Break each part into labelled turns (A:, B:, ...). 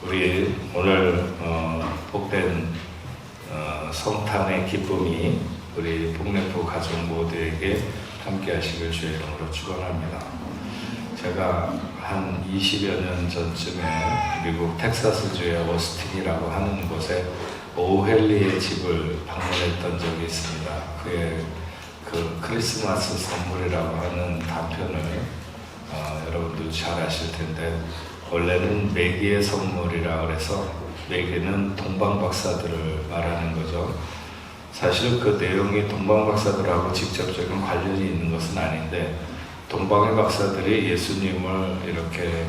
A: 우리 오늘 복된 성탄의 기쁨이 우리 복내포 가족 모두에게 함께 하시길 주의 이름으로 축원합니다. 제가 한 20여 년 전쯤에 미국 텍사스주의 오스틴이라고 하는 곳에 오헬리의 집을 방문했던 적이 있습니다. 그의 그 크리스마스 선물이라고 하는 단편을 여러분도 잘 아실 텐데, 원래는 매기의 선물이라 그래서 매기는 동방박사들을 말하는 거죠. 사실 그 내용이 동방박사들하고 직접적인 관련이 있는 것은 아닌데, 동방의 박사들이 예수님을 이렇게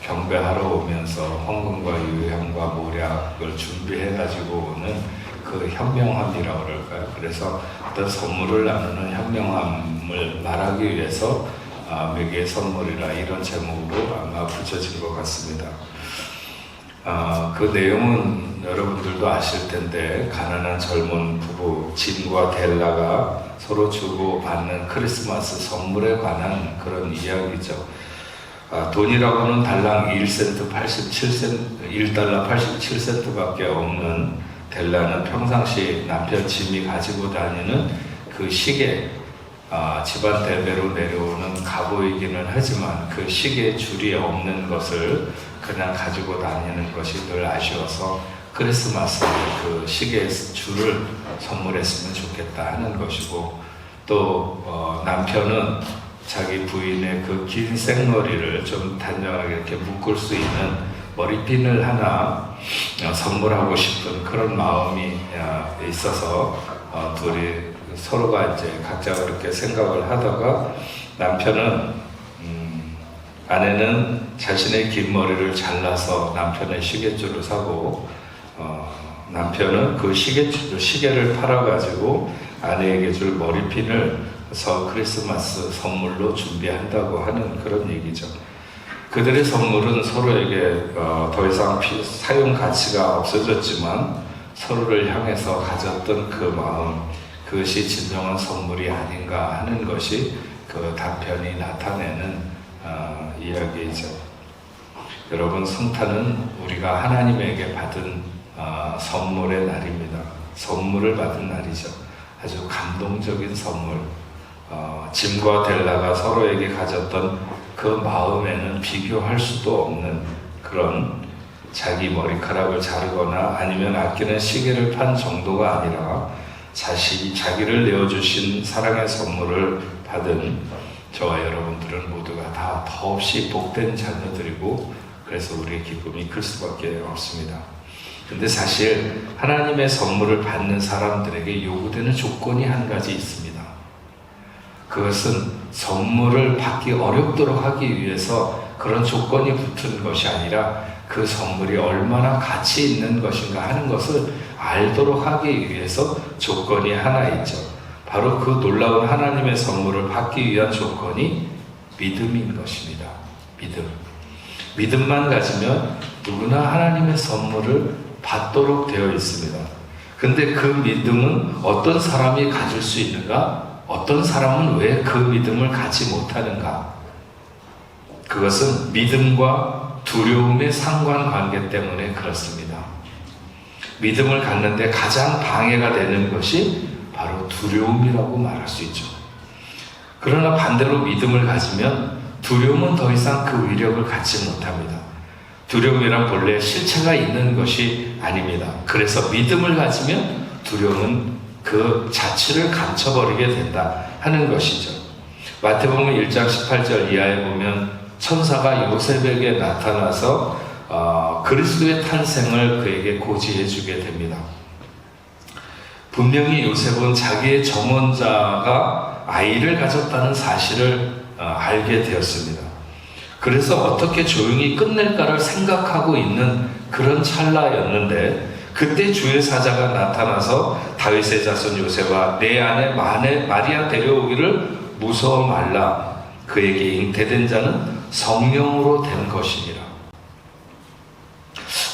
A: 경배하러 오면서 황금과 유향과 모략을 준비해가지고 오는 그 현명함이라고 그럴까요? 그래서 어떤 선물을 나누는 현명함을 말하기 위해서 매기의 선물이라 이런 제목으로 아마 붙여진 것 같습니다. 그 내용은 여러분들도 아실 텐데, 가난한 젊은 부부 짐과 델라가 서로 주고 받는 크리스마스 선물에 관한 그런 이야기죠. 돈이라고는 달랑 1달러 87센트밖에 없는 델라는 평상시 남편 짐이 가지고 다니는 그 시계, 집안 대대로 내려오는 가보이기는 하지만 그 시계 줄이 없는 것을 그냥 가지고 다니는 것이 늘 아쉬워서 크리스마스 그 시계 줄을 선물했으면 좋겠다 하는 것이고, 또 남편은 자기 부인의 그 긴 생머리를 좀 단정하게 이렇게 묶을 수 있는 머리핀을 하나 선물하고 싶은 그런 마음이 있어서 둘이 서로가 이제 각자 그렇게 생각을 하다가, 아내는 자신의 긴 머리를 잘라서 남편의 시계줄을 사고, 남편은 그 시계를 팔아가지고 아내에게 줄 머리핀을 크리스마스 선물로 준비한다고 하는 그런 얘기죠. 그들의 선물은 서로에게 더 이상 사용 가치가 없어졌지만 서로를 향해서 가졌던 그 마음, 그것이 진정한 선물이 아닌가 하는 것이 그 단편이 나타내는 이야기이죠. 여러분, 성탄은 우리가 하나님에게 받은 선물의 날입니다. 선물을 받은 날이죠. 아주 감동적인 선물. 짐과 델라가 서로에게 가졌던 그 마음에는 비교할 수도 없는 그런, 자기 머리카락을 자르거나 아니면 아끼는 시계를 판 정도가 아니라 자기를 내어주신 사랑의 선물을 받은 저와 여러분들은 모두가 다 더없이 복된 자녀들이고, 그래서 우리의 기쁨이 클 수밖에 없습니다. 근데 사실 하나님의 선물을 받는 사람들에게 요구되는 조건이 한 가지 있습니다. 그것은 선물을 받기 어렵도록 하기 위해서 그런 조건이 붙은 것이 아니라, 그 선물이 얼마나 가치 있는 것인가 하는 것을 알도록 하기 위해서 조건이 하나 있죠. 바로 그 놀라운 하나님의 선물을 받기 위한 조건이 믿음인 것입니다. 믿음만 가지면 누구나 하나님의 선물을 받도록 되어 있습니다. 근데 그 믿음은 어떤 사람이 가질 수 있는가? 어떤 사람은 왜 그 믿음을 갖지 못하는가? 그것은 믿음과 두려움의 상관관계 때문에 그렇습니다. 믿음을 갖는데 가장 방해가 되는 것이 바로 두려움이라고 말할 수 있죠. 그러나 반대로 믿음을 가지면 두려움은 더 이상 그 위력을 갖지 못합니다. 두려움이란 본래 실체가 있는 것이 아닙니다. 그래서 믿음을 가지면 두려움은 그 자체를 감춰버리게 된다 하는 것이죠. 마태복음 1장 18절 이하에 보면 천사가 요셉에게 나타나서 그리스도의 탄생을 그에게 고지해 주게 됩니다. 분명히 요셉은 자기의 정원자가 아이를 가졌다는 사실을 알게 되었습니다. 그래서 어떻게 조용히 끝낼까를 생각하고 있는 그런 찰나였는데, 그때 주의 사자가 나타나서 다윗의 자손 요셉아, 내 아내 마리아 데려오기를 무서워 말라. 그에게 잉태된 자는 성령으로 된 것이니라.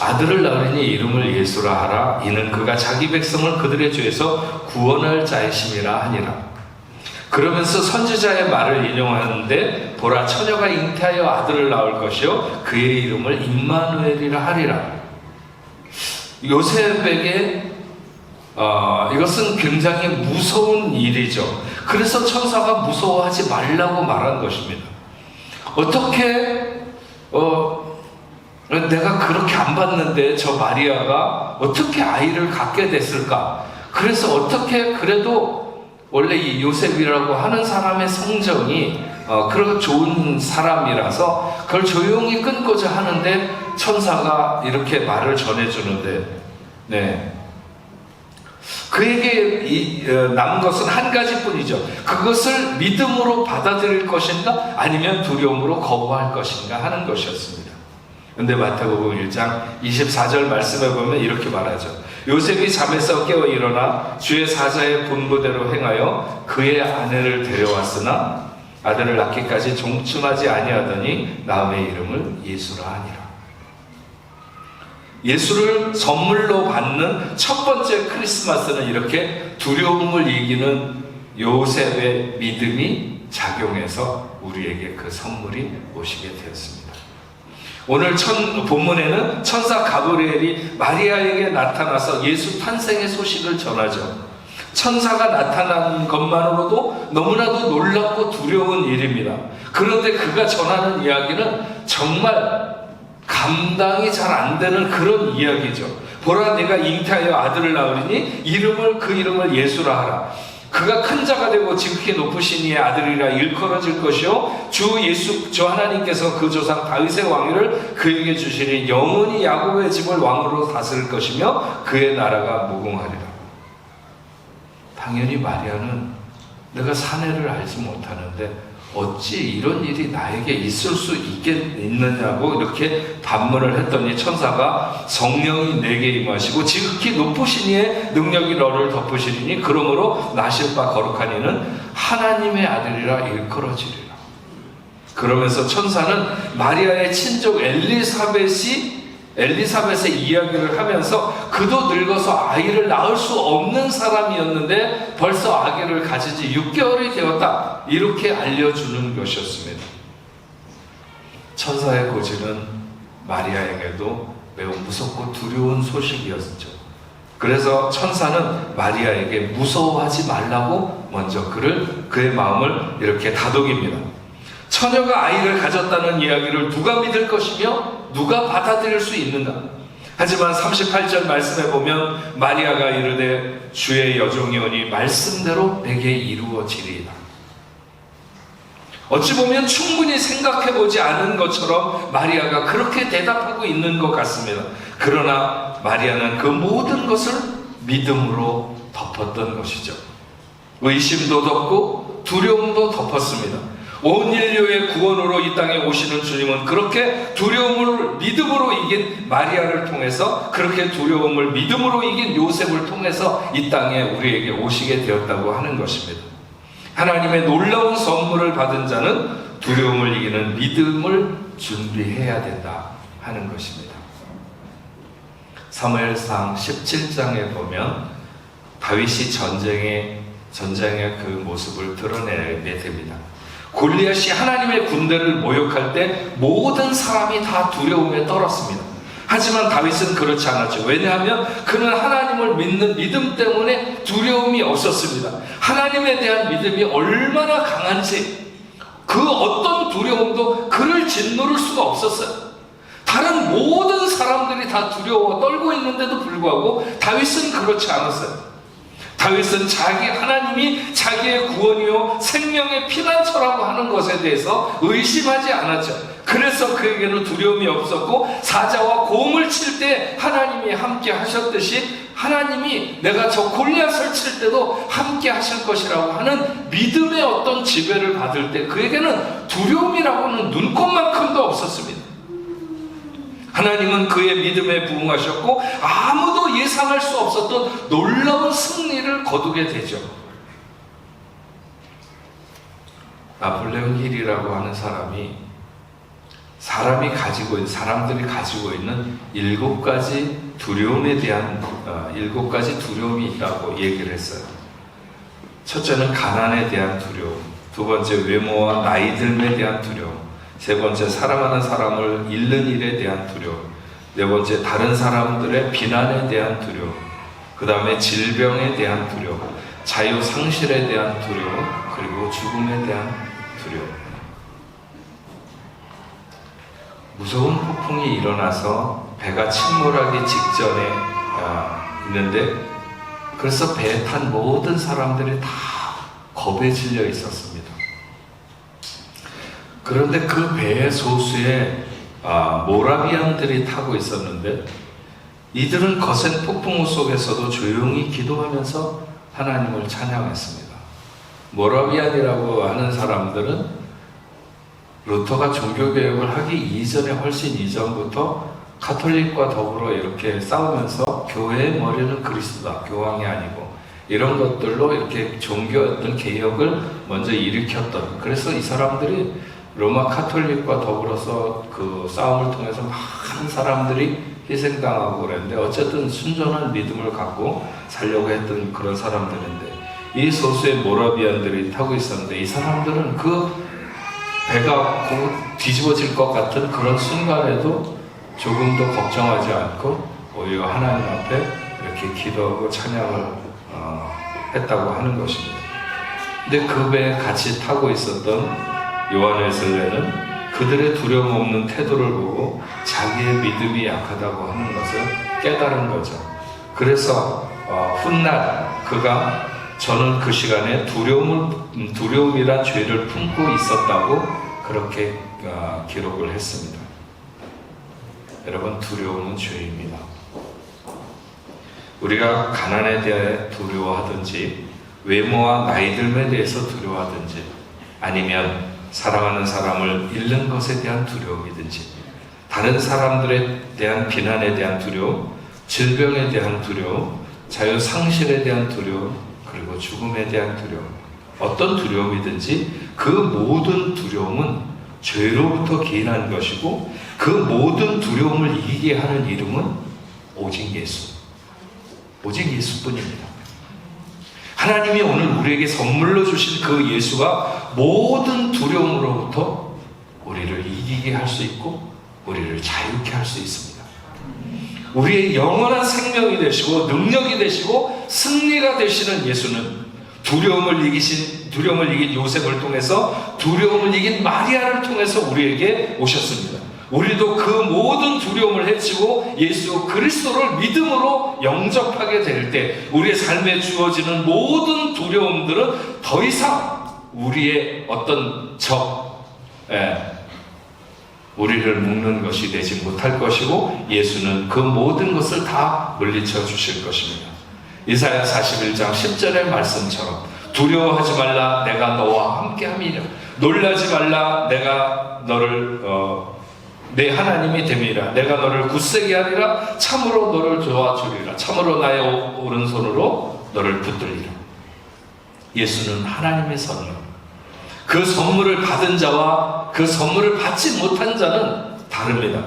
A: 아들을 낳으니 이름을 예수라 하라. 이는 그가 자기 백성을 그들의 죄에서 구원할 자이심이라 하니라. 그러면서 선지자의 말을 인용하는데 보라 처녀가 잉태하여 아들을 낳을 것이요 그의 이름을 임마누엘이라 하리라. 요셉에게 이것은 굉장히 무서운 일이죠. 그래서 천사가 무서워하지 말라고 말한 것입니다. 어떻게 내가 그렇게 안 봤는데 저 마리아가 어떻게 아이를 갖게 됐을까? 그래서 어떻게 그래도 원래 이 요셉이라고 하는 사람의 성정이 그런 좋은 사람이라서 그걸 조용히 끊고자 하는데 천사가 이렇게 말을 전해주는데, 네. 그에게 남은 것은 한 가지뿐이죠. 그것을 믿음으로 받아들일 것인가 아니면 두려움으로 거부할 것인가 하는 것이었습니다. 근데 마태복음 1장 24절 말씀에 보면 이렇게 말하죠. 요셉이 잠에서 깨어 일어나 주의 사자의 분부대로 행하여 그의 아내를 데려왔으나 아들을 낳기까지 종충하지 아니하더니 낳음의 이름을 예수라 하니라. 예수를 선물로 받는 첫 번째 크리스마스는 이렇게 두려움을 이기는 요셉의 믿음이 작용해서 우리에게 그 선물이 오시게 되었습니다. 오늘 본문에는 천사 가브리엘이 마리아에게 나타나서 예수 탄생의 소식을 전하죠. 천사가 나타난 것만으로도 너무나도 놀랍고 두려운 일입니다. 그런데 그가 전하는 이야기는 정말 감당이 잘 안 되는 그런 이야기죠. 보라 내가 잉태하여 아들을 낳으리니 그 이름을 예수라 하라. 그가 큰 자가 되고 지극히 높으신 이의 아들이라 일컬어질 것이요 주 하나님께서 그 조상 다윗의 왕위를 그에게 주시니 영원히 야곱의 집을 왕으로 다스릴 것이며 그의 나라가 무궁하리라. 당연히 마리아는 내가 사내를 알지 못하는데 어찌 이런 일이 나에게 있을 수 있느냐고 이렇게 반문을 했더니 천사가 성령이 내게 임하시고 지극히 높으신 이의 능력이 너를 덮으시리니 그러므로 나실 바 거룩한 이는 하나님의 아들이라 일컬어지리라. 그러면서 천사는 마리아의 친족 엘리사벳의 이야기를 하면서 그도 늙어서 아이를 낳을 수 없는 사람이었는데 벌써 아기를 가진 지 6개월이 되었다, 이렇게 알려주는 것이었습니다. 천사의 고지는 마리아에게도 매우 무섭고 두려운 소식이었죠. 그래서 천사는 마리아에게 무서워하지 말라고 먼저 그의 마음을 이렇게 다독입니다. 처녀가 아이를 가졌다는 이야기를 누가 믿을 것이며 누가 받아들일 수 있는가? 하지만 38절 말씀에 보면 마리아가 이르되 주의 여종이오니 말씀대로 내게 이루어지리이다. 어찌 보면 충분히 생각해보지 않은 것처럼 마리아가 그렇게 대답하고 있는 것 같습니다. 그러나 마리아는 그 모든 것을 믿음으로 덮었던 것이죠. 의심도 덮고 두려움도 덮었습니다. 온 인류의 구원으로 이 땅에 오시는 주님은 그렇게 두려움을 믿음으로 이긴 마리아를 통해서, 그렇게 두려움을 믿음으로 이긴 요셉을 통해서 이 땅에 우리에게 오시게 되었다고 하는 것입니다. 하나님의 놀라운 선물을 받은 자는 두려움을 이기는 믿음을 준비해야 된다 하는 것입니다. 사무엘상 17장에 보면 다윗이 전쟁의 그 모습을 드러내게 됩니다. 골리앗이 하나님의 군대를 모욕할 때 모든 사람이 다 두려움에 떨었습니다. 하지만 다윗은 그렇지 않았죠. 왜냐하면 그는 하나님을 믿는 믿음 때문에 두려움이 없었습니다. 하나님에 대한 믿음이 얼마나 강한지 그 어떤 두려움도 그를 짓누를 수가 없었어요. 다른 모든 사람들이 다 두려워 떨고 있는데도 불구하고 다윗은 그렇지 않았어요. 다윗은 하나님이 자기의 구원이요 생명의 피난처라고 하는 것에 대해서 의심하지 않았죠. 그래서 그에게는 두려움이 없었고 사자와 곰을 칠 때 하나님이 함께 하셨듯이 하나님이 내가 저 골리앗을 칠 때도 함께 하실 것이라고 하는 믿음의 어떤 지배를 받을 때 그에게는 두려움이라고는 눈꼽만큼도 없었습니다. 하나님은 그의 믿음에 부응하셨고 아무도 예상할 수 없었던 놀라운 승리를 거두게 되죠. 나폴레옹 힐이라고 하는 사람들이 가지고 있는 7가지 두려움에 대한 7가지 두려움이 있다고 얘기를 했어요. 첫째는 가난에 대한 두려움, 두 번째 외모와 나이 듦에 대한 두려움, 세 번째 사랑하는 사람을 잃는 일에 대한 두려움, 네 번째 다른 사람들의 비난에 대한 두려움, 그 다음에 질병에 대한 두려움, 자유 상실에 대한 두려움, 그리고 죽음에 대한 두려움. 무서운 폭풍이 일어나서 배가 침몰하기 직전에 있는데, 그래서 배에 탄 모든 사람들이 다 겁에 질려 있었습니다. 그런데 그 배의 소수에 모라비안들이 타고 있었는데, 이들은 거센 폭풍우 속에서도 조용히 기도하면서 하나님을 찬양했습니다. 모라비안이라고 하는 사람들은 루터가 종교개혁을 하기 이전에 훨씬 이전부터 가톨릭과 더불어 이렇게 싸우면서 교회의 머리는 그리스도다, 교황이 아니고, 이런 것들로 이렇게 종교 어떤 개혁을 먼저 일으켰던, 그래서 이 사람들이 로마 가톨릭과 더불어서 그 싸움을 통해서 많은 사람들이 희생당하고 그랬는데, 어쨌든 순전한 믿음을 갖고 살려고 했던 그런 사람들인데, 이 소수의 모라비안들이 타고 있었는데, 이 사람들은 그 배가 곧 뒤집어질 것 같은 그런 순간에도 조금도 걱정하지 않고 오히려 하나님 앞에 이렇게 기도하고 찬양을 했다고 하는 것입니다. 근데 그 배에 같이 타고 있었던 요한웨슬레는 그들의 두려움 없는 태도를 보고 자기의 믿음이 약하다고 하는 것을 깨달은 거죠. 그래서 훗날 그가 저는 그 시간에 두려움이란 죄를 품고 있었다고 그렇게 기록을 했습니다. 여러분, 두려움은 죄입니다. 우리가 가난에 대해 두려워하든지, 외모와 나이 듦에 대해서 두려워하든지, 아니면 사랑하는 사람을 잃는 것에 대한 두려움이든지, 다른 사람들에 대한 비난에 대한 두려움, 질병에 대한 두려움, 자유 상실에 대한 두려움, 그리고 죽음에 대한 두려움, 어떤 두려움이든지 그 모든 두려움은 죄로부터 기인한 것이고, 그 모든 두려움을 이기게 하는 이름은 오직 예수, 오직 예수뿐입니다. 하나님이 오늘 우리에게 선물로 주신 그 예수가 모든 두려움으로부터 우리를 이기게 할 수 있고 우리를 자유케 할 수 있습니다. 우리의 영원한 생명이 되시고 능력이 되시고 승리가 되시는 예수는 두려움을 이긴 요셉을 통해서, 두려움을 이긴 마리아를 통해서 우리에게 오셨습니다. 우리도 그 모든 두려움을 헤치고 예수 그리스도를 믿음으로 영접하게 될 때 우리의 삶에 주어지는 모든 두려움들은 더 이상 우리의 어떤 우리를 묶는 것이 되지 못할 것이고, 예수는 그 모든 것을 다 물리쳐 주실 것입니다. 이사야 41장 10절의 말씀처럼 두려워하지 말라, 내가 너와 함께함이라. 놀라지 말라, 내가 너를 내 하나님이 됨이라. 내가 너를 굳세게 하리라. 참으로 너를 도와주리라. 참으로 나의 오른손으로 너를 붙들리라. 예수는 하나님의 선물. 그 선물을 받은 자와 그 선물을 받지 못한 자는 다릅니다.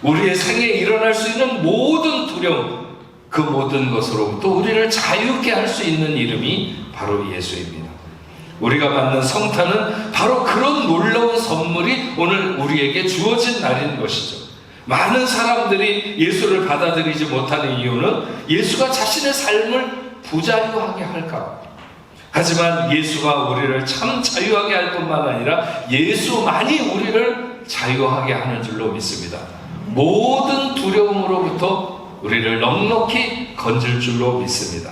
A: 우리의 생에 일어날 수 있는 모든 두려움, 그 모든 것으로부터 우리를 자유케 할 수 있는 이름이 바로 예수입니다. 우리가 받는 성탄은 바로 그런 놀라운 선물이 오늘 우리에게 주어진 날인 것이죠. 많은 사람들이 예수를 받아들이지 못하는 이유는 예수가 자신의 삶을 부자유하게 할까. 하지만 예수가 우리를 참 자유하게 할 뿐만 아니라 예수만이 우리를 자유하게 하는 줄로 믿습니다. 모든 두려움으로부터 우리를 넉넉히 건질 줄로 믿습니다.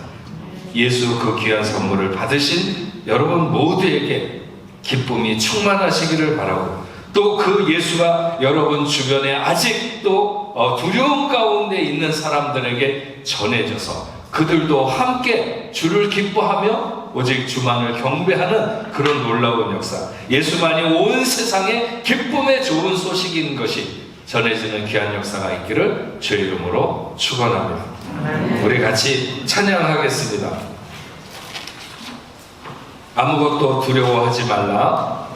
A: 예수 그 귀한 선물을 받으신 여러분 모두에게 기쁨이 충만하시기를 바라고, 또 그 예수가 여러분 주변에 아직도 두려움 가운데 있는 사람들에게 전해져서 그들도 함께 주를 기뻐하며 오직 주만을 경배하는 그런 놀라운 역사, 예수만이 온 세상에 기쁨의 좋은 소식인 것이 전해지는 귀한 역사가 있기를 주의 이름으로 축원합니다. 우리 같이 찬양하겠습니다. 아무것도 두려워하지 말라.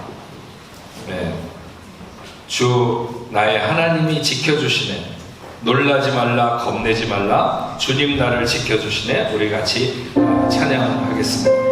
A: 주 나의 하나님이 지켜주시네. 놀라지 말라, 겁내지 말라. 주님 나를 지켜주시네. 우리 같이 찬양하겠습니다.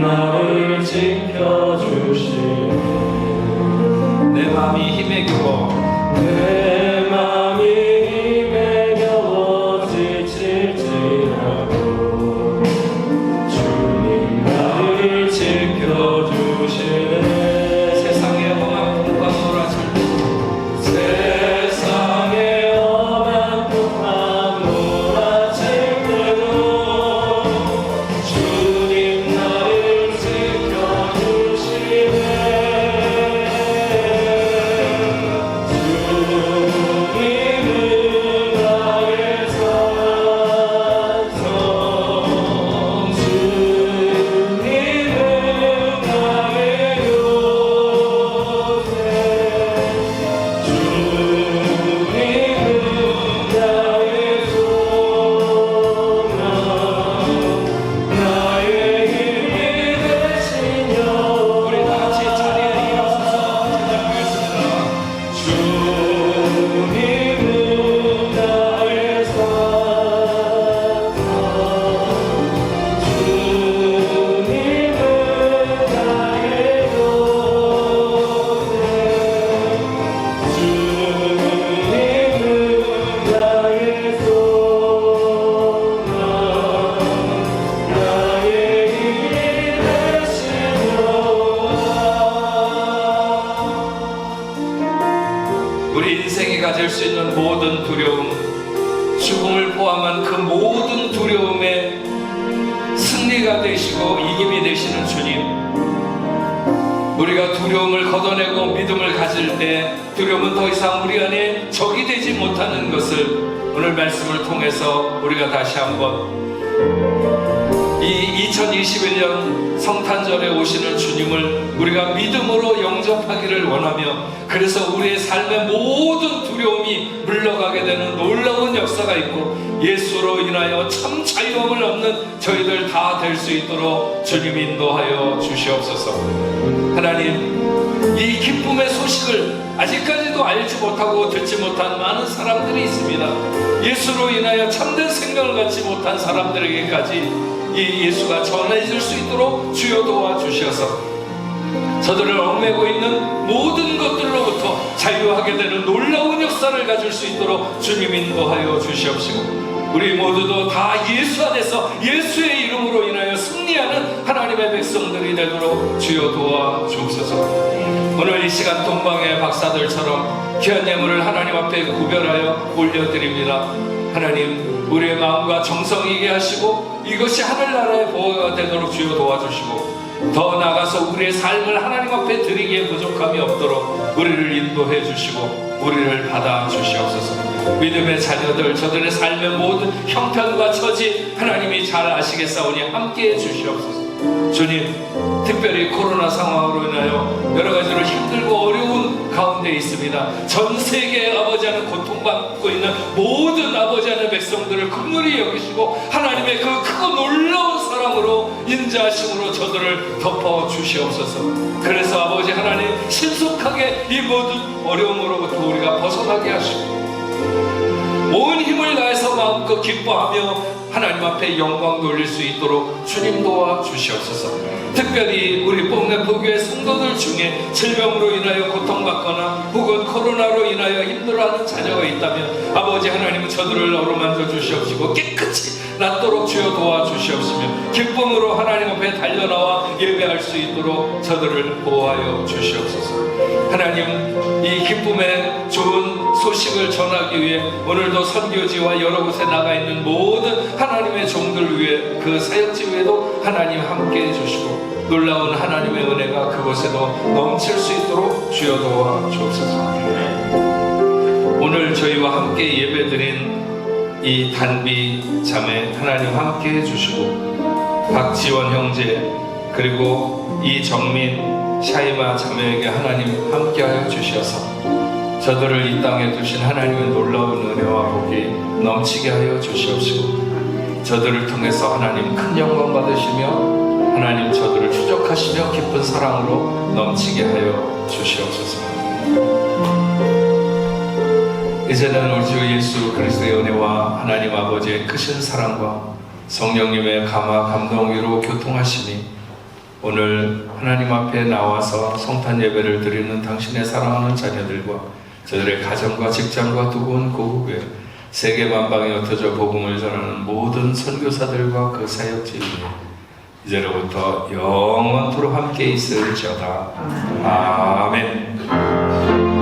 B: 나를 지켜주시네.
A: 내 마음이 힘에 겨워
B: 내 맘이 힘에 겨워 지칠지라도 주님 나를 지켜주시네.
A: 세상의 험한 풍과 몰아칠
B: 세상의 험한 풍랑 몰아칠 때도 주님 나를 지켜주시네. 주님은 나의 산성, 주님은 나의 요새, 주님은 나의 소망, 나의 힘이 되신 여호와.
A: 우리 다 같이 자리에 일어서서 찬양하겠습니다.
B: 주님은 나의 산성, 주님은 나의 요새, 주님은 나의 소망, 나의 힘이 되신 여호와.
A: 우리 인생이 가질 수 있는 모든 두려움, 죽음을 포함한 그 모든 두려움의 승리가 되시고 이김이 되시는 주님, 우리가 두려움을 걷어내고 믿음을 가질 때 두려움은 더 이상 우리 안에 적이 되지 못하는 것을 오늘 말씀을 통해서 우리가 다시 한번 이 2021년 성탄절에 오시는 주님을 우리가 믿음으로 영접하기를 원하며, 그래서 우리의 삶의 모든 두려움이 물러가게 되는 놀라운 역사가 있고 예수로 인하여 참 자유함을 얻는 저희들 다 될 수 있도록 주님 인도하여 주시옵소서. 하나님, 이 기쁨의 소식을 아직까지도 알지 못하고 듣지 못한 많은 사람들이 있습니다. 예수로 인하여 참된 생명을 갖지 못한 사람들에게까지 이 예수가 전해질 수 있도록 주여 도와주셔서 저들을 얽매고 있는 모든 것들로부터 자유하게 되는 놀라운 역사를 가질 수 있도록 주님 인도하여 주시옵시고, 우리 모두도 다 예수 안에서 예수의 이름으로 인하여 승리하는 하나님의 백성들이 되도록 주여 도와주옵소서. 오늘 이 시간 동방의 박사들처럼 귀한 예물을 하나님 앞에 구별하여 올려드립니다. 하나님, 우리의 마음과 정성이게 하시고 이것이 하늘나라의 보호가 되도록 주여 도와주시고, 더 나아가서 우리의 삶을 하나님 앞에 드리기에 부족함이 없도록 우리를 인도해 주시고 우리를 받아 주시옵소서. 믿음의 자녀들, 저들의 삶의 모든 형편과 처지 하나님이 잘 아시겠사오니 함께해 주시옵소서. 주님, 특별히 코로나 상황으로 인하여 여러 가지로 힘들고 어려운 가운데 있습니다. 전 세계의 아버지 하나님, 고통받고 있는 모든 아버지 하나님 백성들을 긍휼히 여기시고 하나님의 그 크고 놀라운 사랑으로 인자하심으로 저들을 덮어 주시옵소서. 그래서 아버지 하나님, 신속하게 이 모든 어려움으로부터 우리가 벗어나게 하시고 온 힘을 다해서 마음껏 기뻐하며 하나님 앞에 영광 돌릴 수 있도록 주님 도와주시옵소서. 특별히 우리 뽕내포교회 성도들 중에 질병으로 인하여 고통받거나 혹은 코로나로 인하여 힘들어하는 자녀가 있다면 아버지 하나님은 저들을 어루만져 주시옵시고 깨끗이 낫도록 주여 도와주시옵시며 기쁨으로 하나님 앞에 달려나와 예배할 수 있도록 저들을 보호하여 주시옵소서. 하나님, 이 기쁨의 좋은 소식을 전하기 위해 오늘도 선교지와 여러 곳에 나가 있는 모든 하나님의 종들 위해 그 사역지 위에도 하나님 함께 해주시고 놀라운 하나님의 은혜가 그곳에도 넘칠 수 있도록 주여 도와주옵소서. 오늘 저희와 함께 예배드린 이 단비 자매 하나님 함께 해주시고 박지원 형제 그리고 이정민 샤이마 자매에게 하나님 함께하여 주셔서 저들을 이 땅에 두신 하나님의 놀라운 은혜와 복이 넘치게 하여 주시옵시고 저들을 통해서 하나님 큰 영광 받으시며 하나님 저들을 추적하시며 깊은 사랑으로 넘치게 하여 주시옵소서. 이제는 우리 주 예수 그리스도의 은혜와 하나님 아버지의 크신 사랑과 성령님의 감화 감동 위로 교통하심이 오늘 하나님 앞에 나와서 성탄 예배를 드리는 당신의 사랑하는 자녀들과 저들의 가정과 직장과 두고 온 고국에 세계 만방에 흩어져 복음을 전하는 모든 선교사들과 그 사역지인이 이제로부터 영원토록 함께 있을지어다. 아멘.